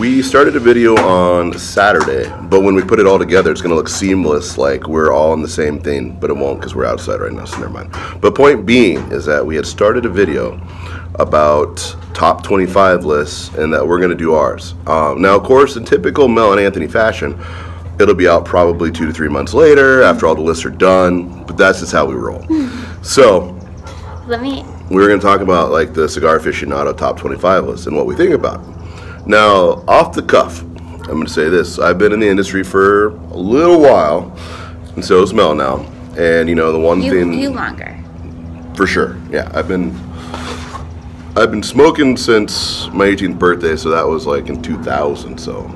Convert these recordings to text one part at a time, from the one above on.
We started a video on Saturday, but when we put it all together, it's going to look seamless, like we're all in the same thing, but it won't because we're outside right now, so never mind. But point being is that we had started a video about top 25 lists and that we're going to do ours. Now, of course, in typical Mel Anthony fashion, it'll be out probably 2 to 3 months later after all the lists are done, but that's just how we roll. So, we're going to talk about like the Cigar Aficionado top 25 list and what we think about it. Now, off the cuff, I'm going to say this. I've been in the industry for a little while, and so is Mel now. And, you know, the one thing... You longer. For sure, yeah. I've been smoking since my 18th birthday, so that was like in 2000, so...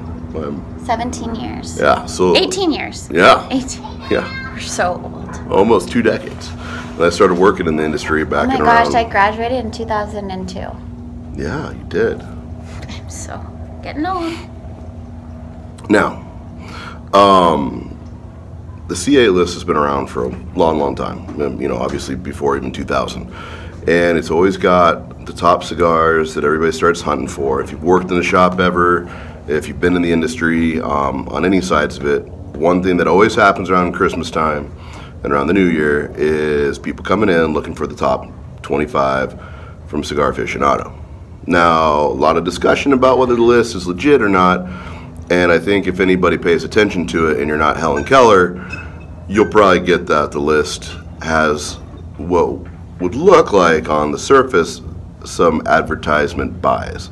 17 years. Yeah, so... 18 years. Yeah. 18. Yeah. We're so old. Almost 2 decades. And I started working in the industry back in around... Oh my gosh, I graduated in 2002. Yeah, you did. So, getting old. Now, the CA list has been around for a long, long time. You know, obviously before even 2000. And it's always got the top cigars that everybody starts hunting for. If you've worked in the shop ever, if you've been in the industry, on any sides of it, one thing that always happens around Christmas time and around the New Year is people coming in looking for the top 25 from Cigar Aficionado. Now, a lot of discussion about whether the list is legit or not, and I think if anybody pays attention to it and you're not Helen Keller, you'll probably get that the list has what would look like on the surface some advertisement bias.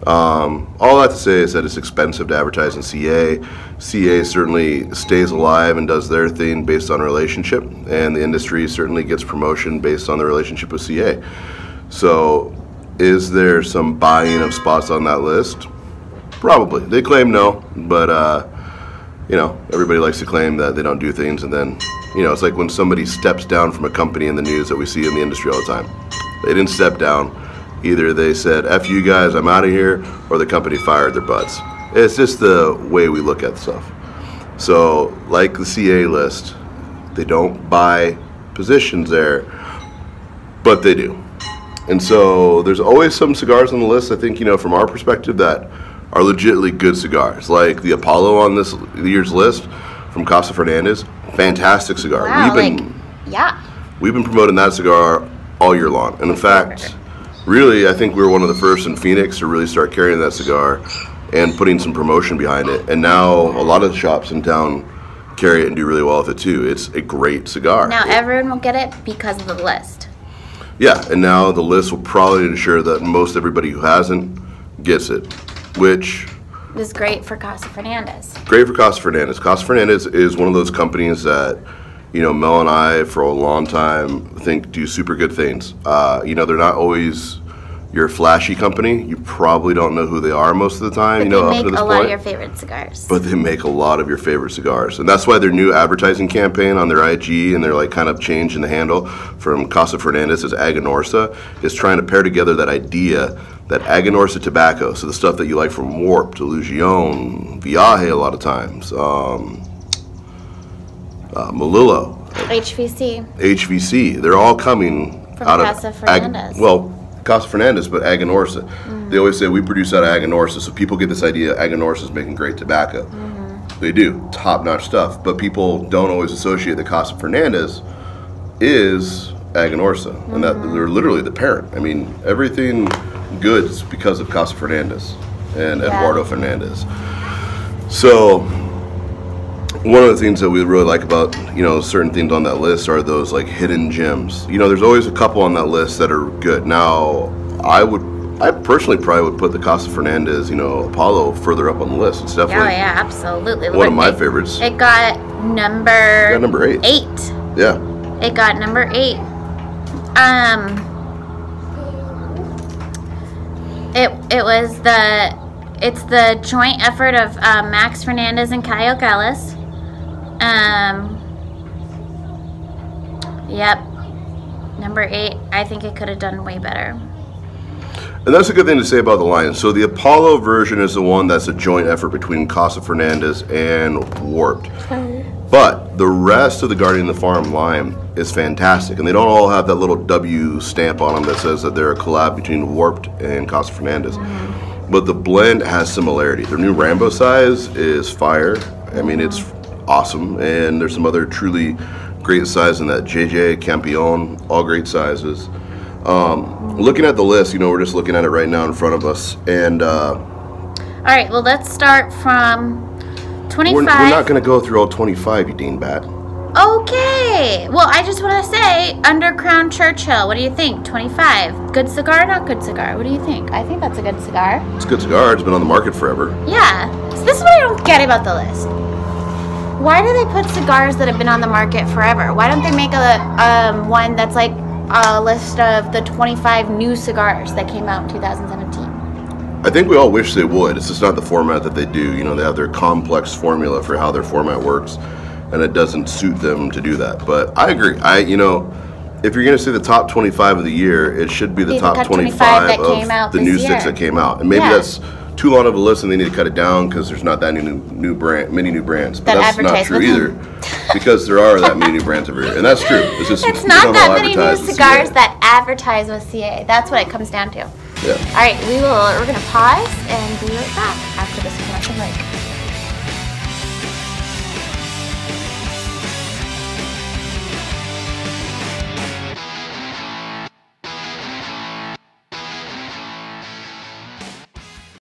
All that to say is that it's expensive to advertise in CA. CA certainly stays alive and does their thing based on relationship, and the industry certainly gets promotion based on the relationship with CA. So, is there some buying of spots on that list? Probably. They claim no, but you know, everybody likes to claim that they don't do things, and then, you know, it's like when somebody steps down from a company in the news that we see in the industry all the time. They didn't step down. Either they said, F you guys, I'm out of here, or the company fired their butts. It's just the way we look at stuff. So, like the CA list, they don't buy positions there, but they do. And so there's always some cigars on the list, I think, you know, from our perspective that are legitimately good cigars. Like the Apollo on this year's list from Casa Fernandez, fantastic cigar. Wow, We've been promoting that cigar all year long. And in fact, really, I think we were one of the first in Phoenix to really start carrying that cigar and putting some promotion behind it. And now a lot of the shops in town carry it and do really well with it too. It's a great cigar. Now everyone will get it because of the list. Yeah, and now the list will probably ensure that most everybody who hasn't gets it, which is great for Casa Fernandez. Great for Casa Fernandez. Casa Fernandez is one of those companies that, you know, Mel and I for a long time think do super good things. You know, they're not always your flashy company. You probably don't know who they are most of the time. But you know, they up to make this a lot point. of your favorite cigars. But they make a lot of your favorite cigars, and that's why their new advertising campaign on their IG and they're like kind of changing the handle from Casa Fernandez as Aganorsa is trying to pair together that idea that Aganorsa tobacco, so the stuff that you like from Warped, Illusion, Viaje a lot of times, Malillo, HVC, they're all coming from out Casa of Fernandez. Casa Fernandez, but Aganorsa. They always say we produce out of Aganorsa, so people get this idea Aganorsa is making great tobacco. They do, top-notch stuff, but people don't always associate that Casa Fernandez is Aganorsa, and that they're literally the parent. I mean, everything good is because of Casa Fernandez and Eduardo Fernandez. So, one of the things that we really like about, you know, certain things on that list are those like hidden gems. You know, there's always a couple on that list that are good. Now, I personally probably would put the Casa Fernandez, you know, Apollo further up on the list. It's definitely absolutely one of my favorites. It got number 8. Yeah. It got number 8. It's the joint effort of Max Fernandez and Cayo Gales. Yep. Number 8. I think it could have done way better. And that's a good thing to say about the line. So the Apollo version is the one that's a joint effort between Casa Fernandez and Warped. But the rest of the Guardian of the Farm line is fantastic. And they don't all have that little W stamp on them that says that they're a collab between Warped and Casa Fernandez. but the blend has similarity. Their new Rambo size is fire. I mean, it's awesome, and there's some other truly great sizes in that. JJ, Campion, all great sizes. Looking at the list, you know, we're just looking at it right now in front of us, and all right, well, let's start from 25. we're not going to go through all 25, you dingbat. Okay. Well, I just want to say, Undercrown Churchill. What do you think? 25. Good cigar, not good cigar? What do you think? I think that's a good cigar. It's a good cigar. It's been on the market forever. Yeah. So this is what I don't get about the list. Why do they put cigars that have been on the market forever? Why don't they make a one that's like a list of the 25 new cigars that came out in 2017? I think we all wish they would. It's just not the format that they do. You know, they have their complex formula for how their format works, and it doesn't suit them to do that. But I agree. You know, if you're going to say the top 25 of the year, it should be the top 25 of the new sticks that came out. And maybe that's too long of a list, and they need to cut it down because there's not that many new brands. But that's not true either, because there are that many new brands over here, and that's true. It's just it's not that many new cigars that advertise with CA. That's what it comes down to. Yeah. All right, we're going to pause and be right back after this commercial break.